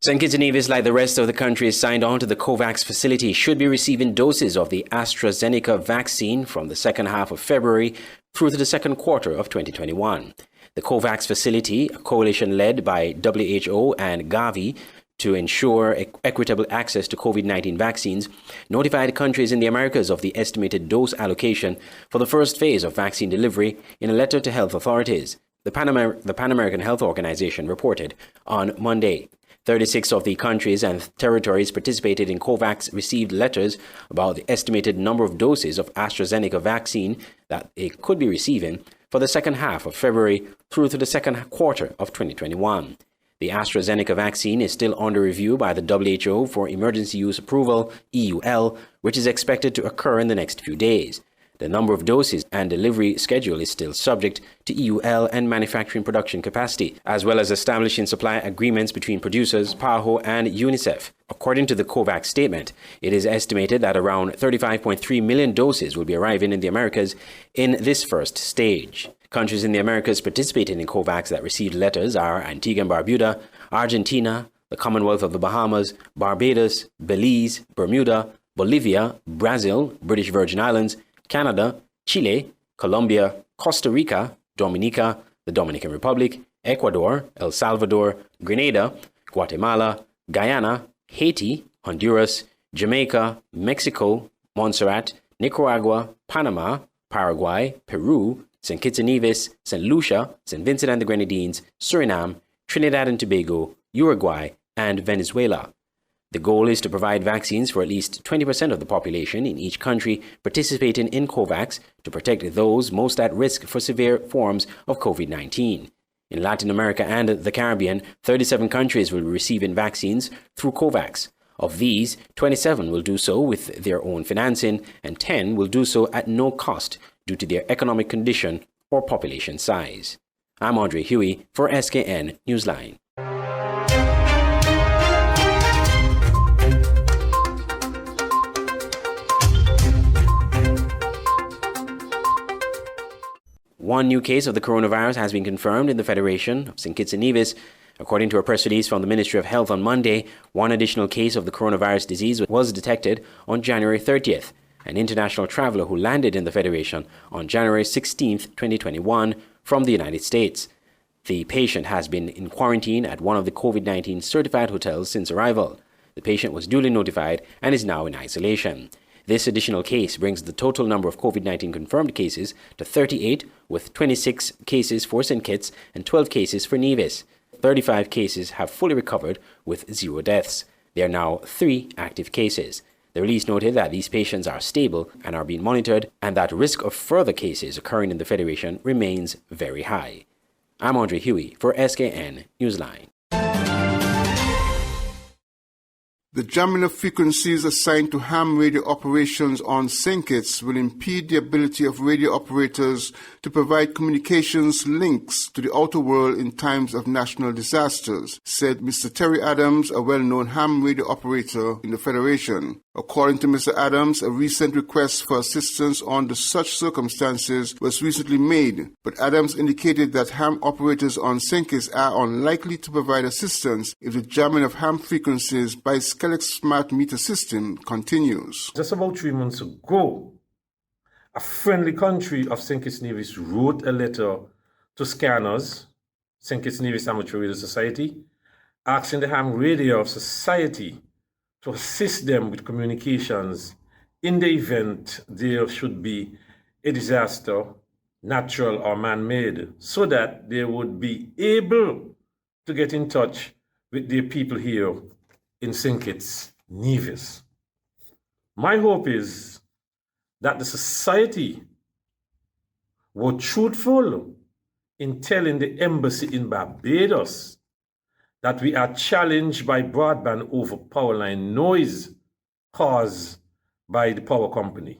Skn Newsline, like the rest of the country, is signed on to the COVAX facility, should be receiving doses of the AstraZeneca vaccine from the second half of February through to the second quarter of 2021. The COVAX facility, a coalition led by WHO and Gavi to ensure equitable access to COVID-19 vaccines, notified countries in the Americas of the estimated dose allocation for the first phase of vaccine delivery in a letter to health authorities. The Pan American Health Organization reported on Monday. 36 of the countries and territories participated in COVAX received letters about the estimated number of doses of AstraZeneca vaccine that it could be receiving for the second half of February through to the second quarter of 2021. The AstraZeneca vaccine is still under review by the WHO for emergency use approval, EUL, which is expected to occur in the next few days. The number of doses and delivery schedule is still subject to EUL and manufacturing production capacity, as well as establishing supply agreements between producers, PAHO, and UNICEF. According to the COVAX statement, it is estimated that around 35.3 million doses will be arriving in the Americas in this first stage. Countries in the Americas participating in COVAX that received letters are Antigua and Barbuda, Argentina, the Commonwealth of the Bahamas, Barbados, Belize, Bermuda, Bolivia, Brazil, British Virgin Islands, Canada, Chile, Colombia, Costa Rica, Dominica, the Dominican Republic, Ecuador, El Salvador, Grenada, Guatemala, Guyana, Haiti, Honduras, Jamaica, Mexico, Montserrat, Nicaragua, Panama, Paraguay, Peru, St. Kitts and Nevis, St. Lucia, St. Vincent and the Grenadines, Suriname, Trinidad and Tobago, Uruguay, and Venezuela. The goal is to provide vaccines for at least 20% of the population in each country participating in COVAX to protect those most at risk for severe forms of COVID-19. In Latin America and the Caribbean, 37 countries will be receiving vaccines through COVAX. Of these, 27 will do so with their own financing, and 10 will do so at no cost due to their economic condition or population size. I'm Andre Huey for Skn Newsline. One new case of the coronavirus has been confirmed in the Federation of St. Kitts and Nevis. According to a press release from the Ministry of Health on Monday, one additional case of the coronavirus disease was detected on January 30th, an international traveler who landed in the Federation on January 16th, 2021 from the United States. The patient has been in quarantine at one of the COVID-19 certified hotels since arrival. The patient was duly notified and is now in isolation. This additional case brings the total number of COVID-19 confirmed cases to 38, with 26 cases for St. Kitts and 12 cases for Nevis. 35 cases have fully recovered with 0 deaths. There are now 3 active cases. The release noted that these patients are stable and are being monitored, and that risk of further cases occurring in the Federation remains very high. I'm Andre Huey for Skn Newsline. The jamming of frequencies assigned to ham radio operations on St. Kitts will impede the ability of radio operators to provide communications links to the outer world in times of national disasters, said Mr. Terry Adams, a well-known ham radio operator in the Federation. According to Mr. Adams, a recent request for assistance under such circumstances was recently made, but Adams indicated that ham operators on St. Kitts are unlikely to provide assistance if the jamming of ham frequencies by Skelex smart meter system continues. Just about 3 months ago, a friendly country of St. Kitts Nevis wrote a letter to Scanners, St. Kitts Nevis Amateur Radio Society, asking the ham radio society to assist them with communications in the event there should be a disaster, natural or man-made, so that they would be able to get in touch with their people here in St. Kitts Nevis. My hope is that the society were truthful in telling the embassy in Barbados that we are challenged by broadband over power line noise caused by the power company,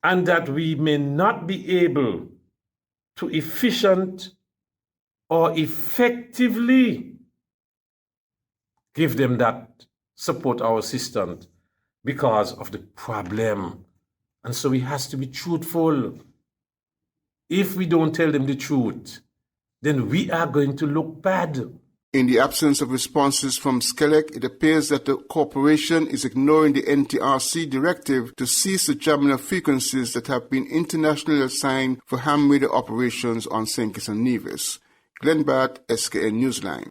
and that we may not be able to efficient or effectively give them that support or assistance because of the problem. And so we have to be truthful. If we don't tell them the truth, then we are going to look bad. In the absence of responses from SCELEC, it appears that the corporation is ignoring the NTRC directive to cease the jamming of frequencies that have been internationally assigned for ham radio operations on St. Kitts and Nevis. Glenn Barrett, Skn Newsline.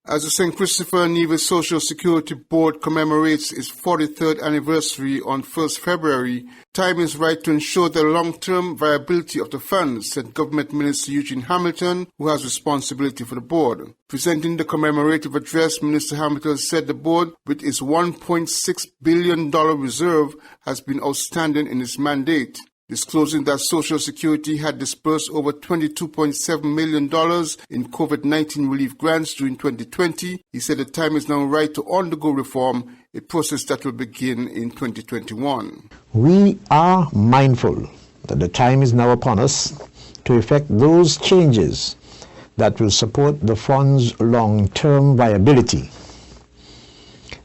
As the St. Christopher Nevis Social Security Board commemorates its 43rd anniversary on 1st February, time is right to ensure the long-term viability of the funds, said Government Minister Eugene Hamilton, who has responsibility for the board. Presenting the commemorative address, Minister Hamilton said the board, with its $1.6 billion reserve, has been outstanding in its mandate. Disclosing that Social Security had disbursed over $22.7 million in COVID-19 relief grants during 2020, he said the time is now right to undergo reform, a process that will begin in 2021. We are mindful that the time is now upon us to effect those changes that will support the fund's long-term viability.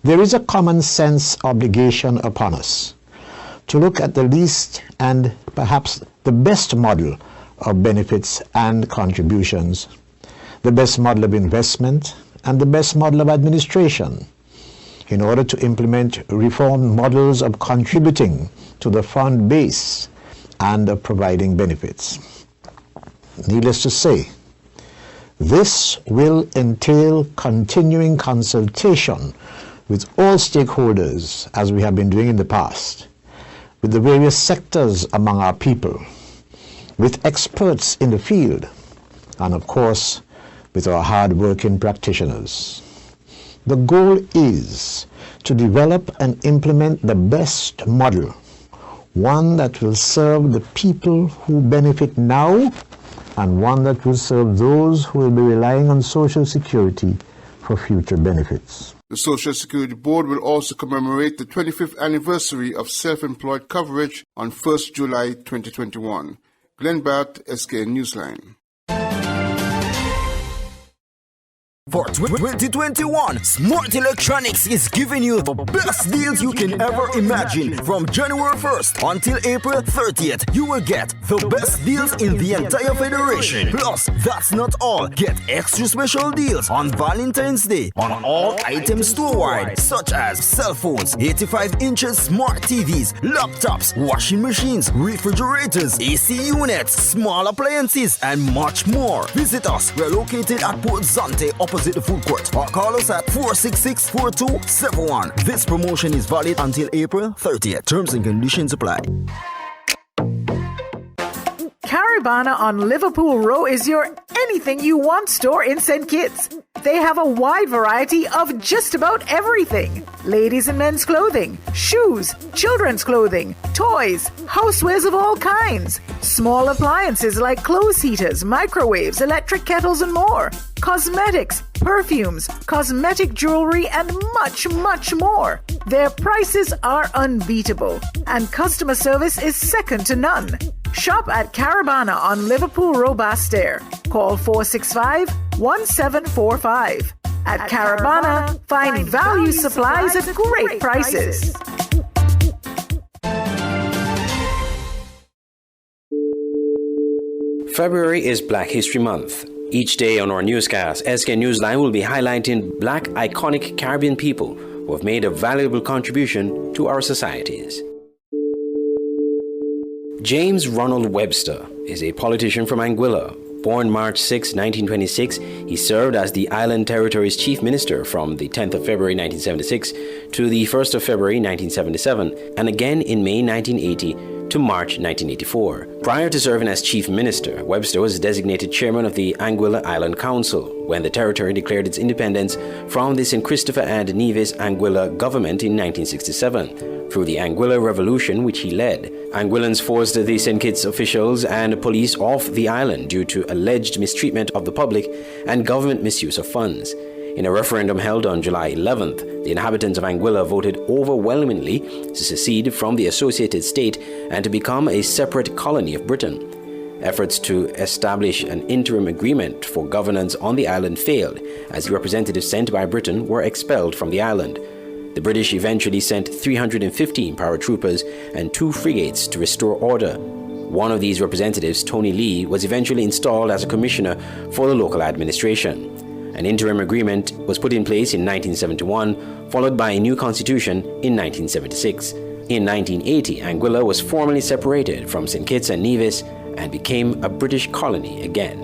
There is a common sense obligation upon us to look at the least and perhaps the best model of benefits and contributions, the best model of investment, and the best model of administration in order to implement reformed models of contributing to the fund base and of providing benefits. Needless to say, this will entail continuing consultation with all stakeholders, as we have been doing in the past, with the various sectors among our people, with experts in the field, and of course, with our hard-working practitioners. The goal is to develop and implement the best model, one that will serve the people who benefit now, and one that will serve those who will be relying on Social Security for future benefits. The Social Security Board will also commemorate the 25th anniversary of self-employed coverage on 1st July 2021. Glenn Barrett, Skn Newsline. For 2021, Smart Electronics is giving you the best deals you can ever imagine. From January 1st until April 30th, you will get the best deals in the entire federation. Plus, that's not all. Get extra special deals on Valentine's Day on all items store-wide, such as cell phones, 85 inches smart TVs, laptops, washing machines, refrigerators, AC units, small appliances, and much more. Visit us. We're located at Port Zante, opposite the food court, or call us at 466-4271. This promotion is valid until April 30th. Terms and conditions apply. Caribana on Liverpool Row is your anything you want store in St. Kitts. They have a wide variety of just about everything. Ladies and men's clothing, shoes, children's clothing, toys, housewares of all kinds, small appliances like clothes heaters, microwaves, electric kettles and more, cosmetics, perfumes, cosmetic jewelry and much, much more. Their prices are unbeatable and customer service is second to none. Shop at Caribana on Liverpool Row Bastair. Call 465-1745. At Caribana, find value supplies at great prices. February is Black History Month. Each day on our newscast, Skn Newsline will be highlighting Black iconic Caribbean people who have made a valuable contribution to our societies. James Ronald Webster is a politician from Anguilla. Born March 6, 1926, he served as the Island Territory's Chief Minister from the 10th of February 1976 to the 1st of February 1977, and again in May 1980 to March 1984. Prior to serving as Chief Minister, Webster was designated Chairman of the Anguilla Island Council when the territory declared its independence from the St. Christopher and Nevis Anguilla government in 1967. Through the Anguilla Revolution, which he led, Anguillans forced the St. Kitts officials and police off the island due to alleged mistreatment of the public and government misuse of funds. In a referendum held on July 11th, the inhabitants of Anguilla voted overwhelmingly to secede from the associated state and to become a separate colony of Britain. Efforts to establish an interim agreement for governance on the island failed, as the representatives sent by Britain were expelled from the island. The British eventually sent 315 paratroopers and 2 frigates to restore order. One of these representatives, Tony Lee, was eventually installed as a commissioner for the local administration. An interim agreement was put in place in 1971, followed by a new constitution in 1976. In 1980, Anguilla was formally separated from St. Kitts and Nevis and became a British colony again.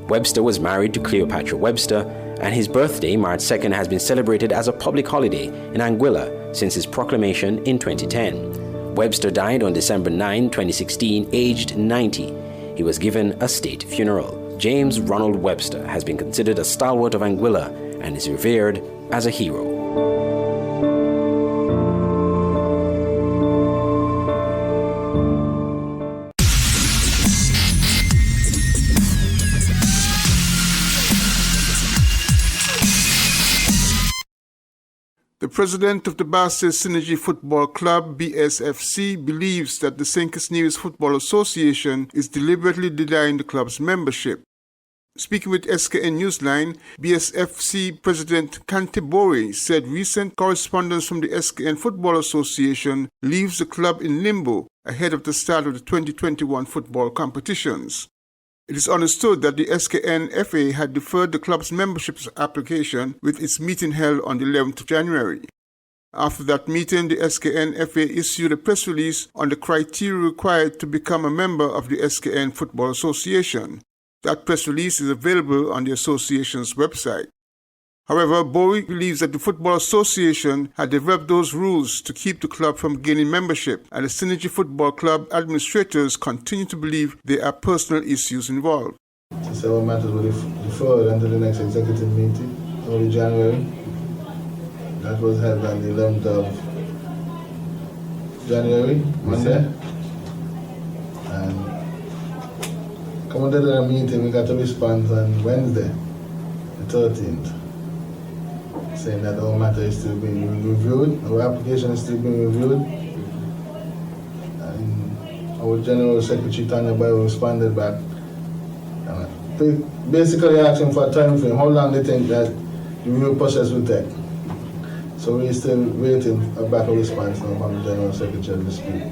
Webster was married to Cleopatra Webster, and his birthday, March 2nd, has been celebrated as a public holiday in Anguilla since his proclamation in 2010. Webster died on December 9, 2016, aged 90. He was given a state funeral. James Ronald Webster has been considered a stalwart of Anguilla and is revered as a hero. The president of the Basse Synergy Football Club, BSFC, believes that the St. Kitts Nevis Football Association is deliberately denying the club's membership. Speaking with Skn Newsline, BSFC President Kantebori said recent correspondence from the Skn Football Association leaves the club in limbo ahead of the start of the 2021 football competitions. It is understood that the Skn FA had deferred the club's membership application with its meeting held on the 11th of January. After that meeting, the Skn FA issued a press release on the criteria required to become a member of the Skn Football Association. That press release is available on the association's website. However, Bori believes that the Football Association had developed those rules to keep the club from gaining membership, and the Synergy Football Club administrators continue to believe there are personal issues involved. Several matters were deferred until the next executive meeting, early January. That was held on the 11th of January, Monday. And coming to the meeting, we got a response on Wednesday, the 13th. Saying that our matter is still being reviewed, our application is still being reviewed. And our General Secretary Tanya Bayo responded back, basically asking for a time frame, how long they think that the review process will take. So we're still waiting back a response now from the General Secretary this week.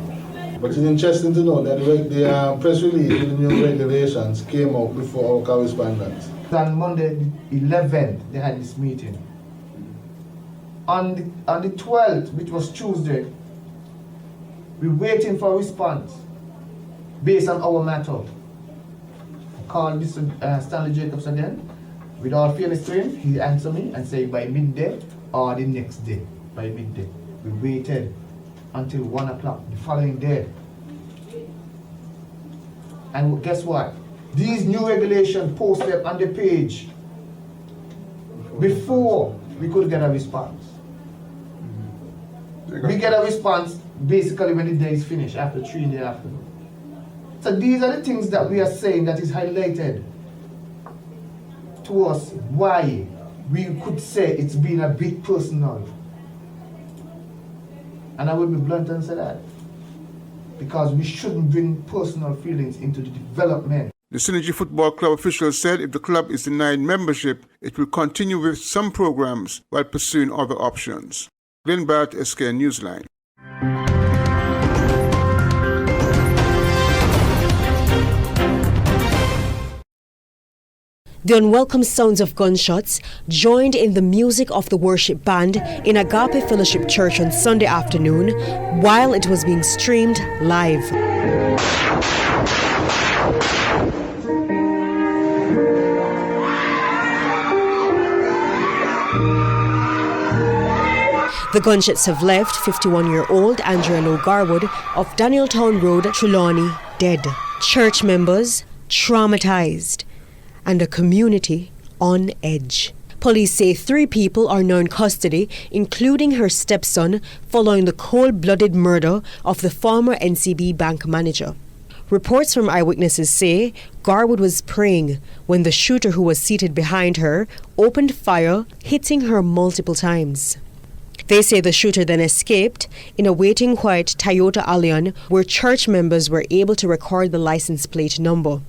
But it's interesting to know that the press release with the new regulations came out before our correspondence. On Monday, the 11th, they had this meeting. On the 12th, which was Tuesday, we're waiting for a response based on our matter. I called Mr. Stanley Jacobs again. With all fairness to him, he answered me and said by midday or the next day, by midday. We waited until 1 o'clock the following day. And guess what? These new regulations posted on the page before we could get a response. We get a response basically when the day is finished, after 3 in the afternoon. So these are the things that we are saying that is highlighted to us why we could say it's been a bit personal. And I will be blunt and say that. Because we shouldn't bring personal feelings into the development. The Synergy Football Club officials said if the club is denied membership, it will continue with some programs while pursuing other options. Glenn Barrett, Skn Newsline. The unwelcome sounds of gunshots joined in the music of the worship band in Agape Fellowship Church on Sunday afternoon while it was being streamed live. The gunshots have left 51-year-old Andrea Lowe Garwood of Danieltown Road, Trelawney, dead. Church members traumatized and a community on edge. Police say 3 people are now in custody, including her stepson, following the cold-blooded murder of the former NCB bank manager. Reports from eyewitnesses say Garwood was praying when the shooter, who was seated behind her, opened fire, hitting her multiple times. They say the shooter then escaped in a waiting white Toyota Allion, where church members were able to record the license plate number.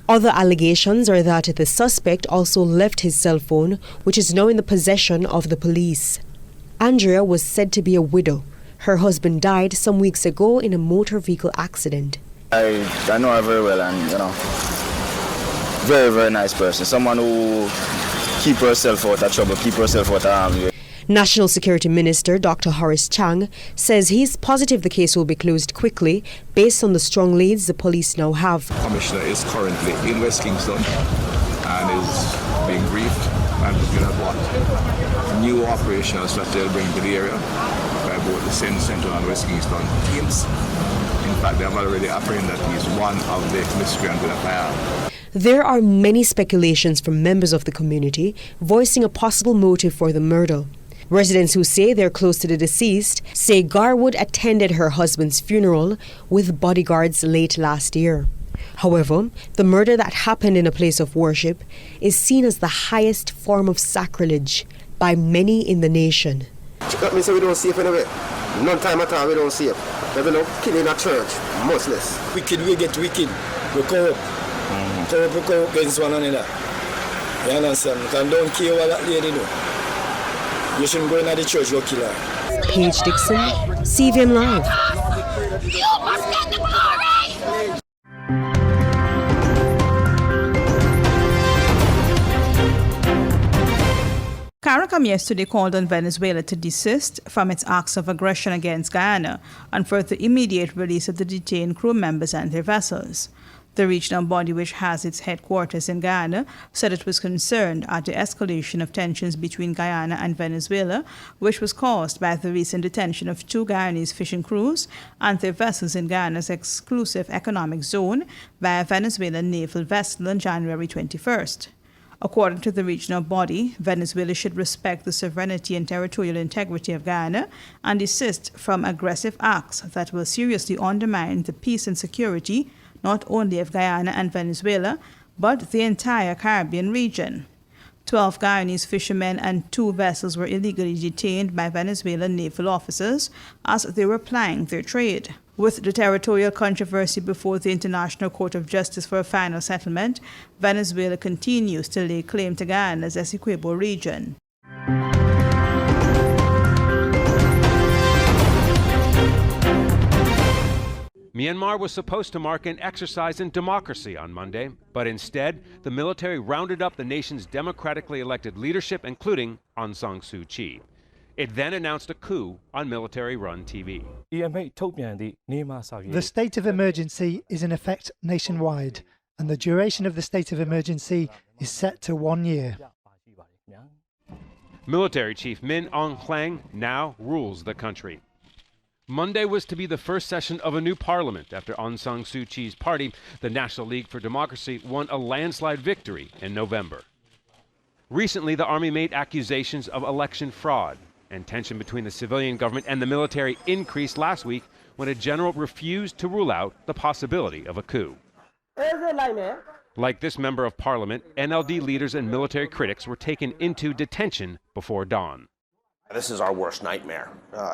Other allegations are that the suspect also left his cell phone, which is now in the possession of the police. Andrea was said to be a widow. Her husband died some weeks ago in a motor vehicle accident. I know her very well, and very, very nice person. Someone who keep herself out of trouble, keep herself out of harm. National Security Minister Dr. Horace Chang says he's positive the case will be closed quickly based on the strong leads the police now have. The Commissioner is currently in West Kingston and is being briefed and looking at what new operations that they'll bring to the area by both the Central and West Kingston teams. In fact, they have already apprehended that he's one of the miscreants with a firearm. There are many speculations from members of the community voicing a possible motive for the murder. Residents who say they're close to the deceased say Garwood attended her husband's funeral with bodyguards late last year. However, the murder that happened in a place of worship is seen as the highest form of sacrilege by many in the nation. That means we don't see it anyway. None time at all we don't see it. There's no killing a church, Muslims. Wicked, we get wicked. We come up. We come up against one another. You understand? Because don't care what that lady do. You shouldn't go into the church, go kill her. Paige Dixon, CVM Live. You must get the glory! CARICOM yesterday called on Venezuela to desist from its acts of aggression against Guyana and for the immediate release of the detained crew members and their vessels. The regional body, which has its headquarters in Guyana, said it was concerned at the escalation of tensions between Guyana and Venezuela, which was caused by the recent detention of 2 Guyanese fishing crews and their vessels in Guyana's exclusive economic zone by a Venezuelan naval vessel on January 21st. According to the regional body, Venezuela should respect the sovereignty and territorial integrity of Guyana and desist from aggressive acts that will seriously undermine the peace and security not only of Guyana and Venezuela, but the entire Caribbean region. 12 Guyanese fishermen and 2 vessels were illegally detained by Venezuelan naval officers as they were plying their trade. With the territorial controversy before the International Court of Justice for a final settlement, Venezuela continues to lay claim to Guyana's Essequibo region. Myanmar was supposed to mark an exercise in democracy on Monday, but instead, the military rounded up the nation's democratically elected leadership, including Aung San Suu Kyi. It then announced a coup on military-run TV. The state of emergency is in effect nationwide, and the duration of the state of emergency is set to 1 year. Military Chief Min Aung Hlaing now rules the country. Monday was to be the first session of a new parliament after Aung San Suu Kyi's party, the National League for Democracy, won a landslide victory in November. Recently, the army made accusations of election fraud, and tension between the civilian government and the military increased last week when a general refused to rule out the possibility of a coup. Like this member of parliament, NLD leaders and military critics were taken into detention before dawn. This is our worst nightmare.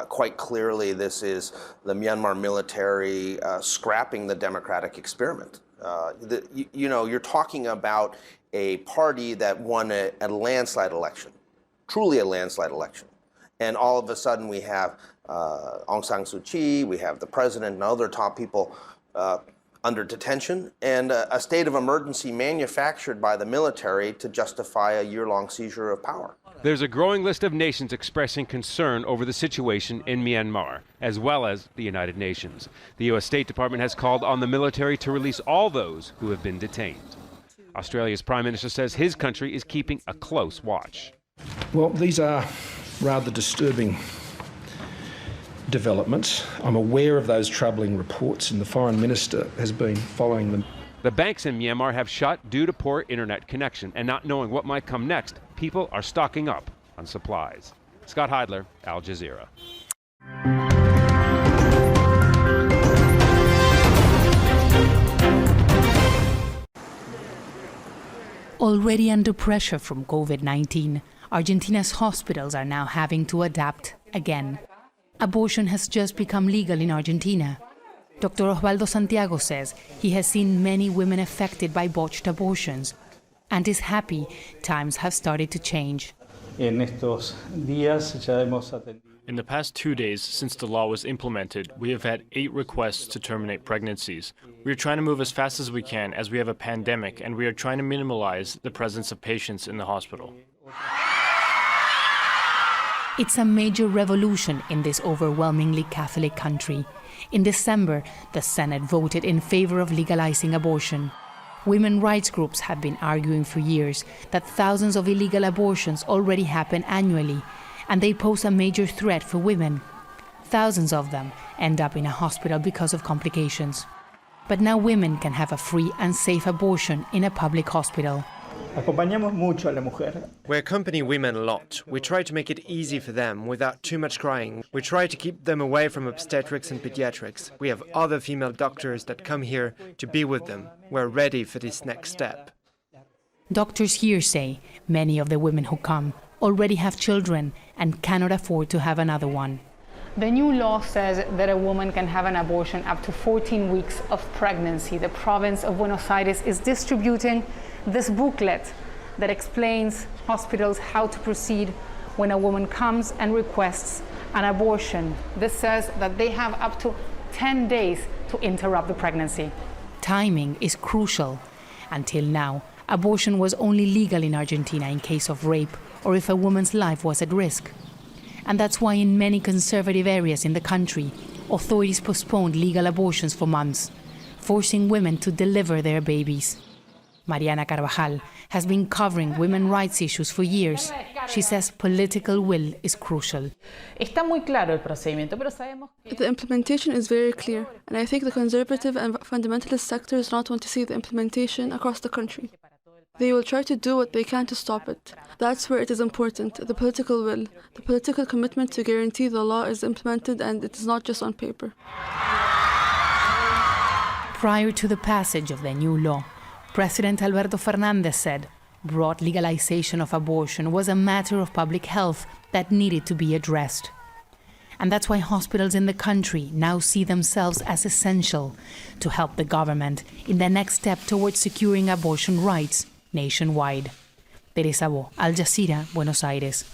Quite clearly, this is the Myanmar military scrapping the democratic experiment. You're talking about a party that won a landslide election, truly a landslide election. And all of a sudden we have Aung San Suu Kyi, we have the president and other top people under detention, and a state of emergency manufactured by the military to justify a year-long seizure of power. There's a growing list of nations expressing concern over the situation in Myanmar, as well as the United Nations. The U.S. State Department has called on the military to release all those who have been detained. Australia's Prime Minister says his country is keeping a close watch. Well, these are rather disturbing developments. I'm aware of those troubling reports, and the Foreign Minister has been following them. The banks in Myanmar have shut due to poor internet connection, and not knowing what might come next, people are stocking up on supplies. Scott Heidler, Al Jazeera. Already under pressure from COVID-19, Argentina's hospitals are now having to adapt again. Abortion has just become legal in Argentina. Dr. Osvaldo Santiago says he has seen many women affected by botched abortions and is happy times have started to change. In the past 2 days since the law was implemented, we have had 8 requests to terminate pregnancies. We are trying to move as fast as we can as we have a pandemic, and we are trying to minimize the presence of patients in the hospital. It's a major revolution in this overwhelmingly Catholic country. In December, the Senate voted in favor of legalizing abortion. Women rights groups have been arguing for years that thousands of illegal abortions already happen annually, and they pose a major threat for women. Thousands of them end up in a hospital because of complications. But now women can have a free and safe abortion in a public hospital. We accompany women a lot. We try to make it easy for them without too much crying. We try to keep them away from obstetrics and pediatrics. We have other female doctors that come here to be with them. We're ready for this next step. Doctors here say many of the women who come already have children and cannot afford to have another one. The new law says that a woman can have an abortion up to 14 weeks of pregnancy. The province of Buenos Aires is distributing this booklet that explains hospitals how to proceed when a woman comes and requests an abortion. This says that they have up to 10 days to interrupt the pregnancy. Timing is crucial. Until now, abortion was only legal in Argentina in case of rape or if a woman's life was at risk. And that's why in many conservative areas in the country, authorities postponed legal abortions for months, forcing women to deliver their babies. Mariana Carvajal has been covering women's rights issues for years. She says political will is crucial. The implementation is very clear, and I think the conservative and fundamentalist sectors not want to see the implementation across the country. They will try to do what they can to stop it. That's where it is important, the political will, the political commitment to guarantee the law is implemented and it is not just on paper. Prior to the passage of the new law, President Alberto Fernandez said broad legalization of abortion was a matter of public health that needed to be addressed. And that's why hospitals in the country now see themselves as essential to help the government in the next step towards securing abortion rights nationwide. Teresa Bo, Al Jazeera, Buenos Aires.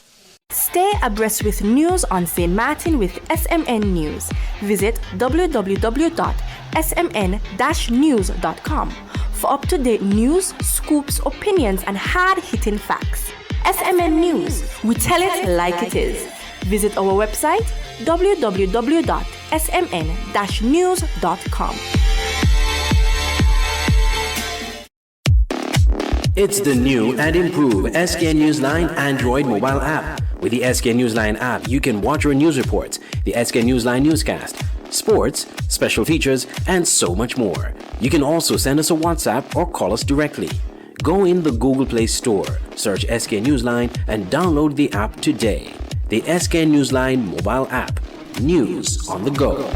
Stay abreast with news on St. Martin with SMN News. Visit www.smn-news.com for up-to-date news, scoops, opinions, and hard-hitting facts. SMN News, we tell it like it is. Visit our website www.smn-news.com. It's the new and improved Skn Newsline Android mobile app. With the Skn Newsline app, you can watch your news reports, the Skn Newsline Newscast, sports, special features, and so much more. You can also send us a WhatsApp or call us directly. Go in the Google Play Store, search Skn Newsline, and download the app today. The Skn Newsline mobile app. News on the go.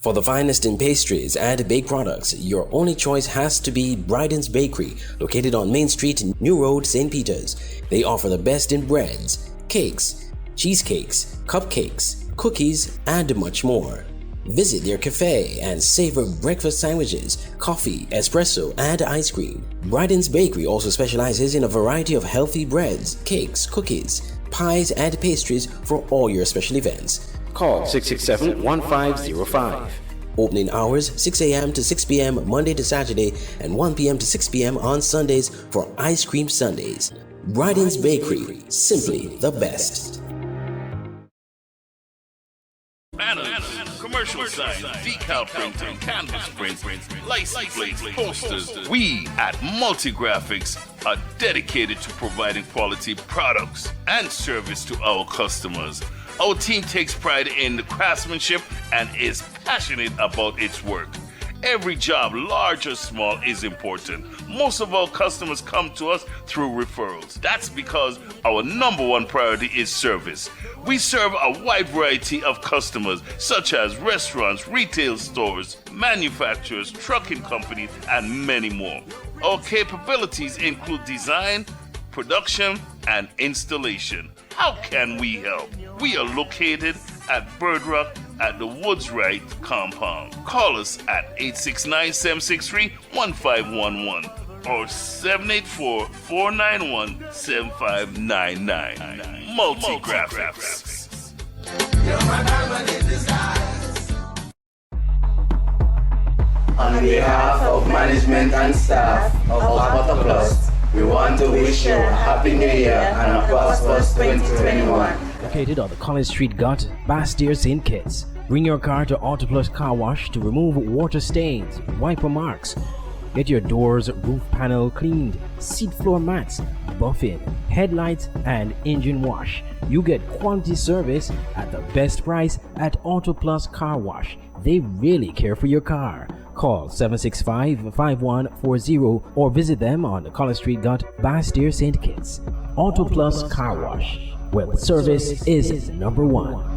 For the finest in pastries and baked products, your only choice has to be Bryden's Bakery, located on Main Street, New Road, St. Peters. They offer the best in breads, cakes, cheesecakes, cupcakes, cookies, and much more. Visit their cafe and savor breakfast sandwiches, coffee, espresso, and ice cream. Bryden's Bakery also specializes in a variety of healthy breads, cakes, cookies, pies, and pastries for all your special events. Call 667-1505. Opening hours 6 a.m. to 6 p.m. Monday to Saturday and 1 p.m. to 6 p.m. on Sundays for Ice Cream Sundays. Bryden's Bakery, simply the best. Banners, commercial signs, decal printing, canvas prints, license plates, posters. We at Multigraphics are dedicated to providing quality products and service to our customers. Our team takes pride in the craftsmanship and is passionate about its work. Every job, large or small, is important. Most of our customers come to us through referrals. That's because our number one priority is service. We serve a wide variety of customers, such as restaurants, retail stores, manufacturers, trucking companies, and many more. Our capabilities include design, production, and installation. How can we help? We are located at Bird Rock at the Woods Right compound. Call us at 869-763-1511 or 784-491-7599. Multigraphics. On behalf of management and staff of Auto Plus, we want to wish you a Happy New Year and a prosperous 2021. Located on the College Street Gut, Bastille St. Kitts. Bring your car to Auto Plus Car Wash to remove water stains, wiper marks. Get your doors, roof panel cleaned, seat floor mats, buffing, headlights, and engine wash. You get quality service at the best price at Auto Plus Car Wash. They really care for your car. Call 765-5140 or visit them on the College Street Gut, Bastille St. Kitts. Auto Plus Car Wash, where the service is number one.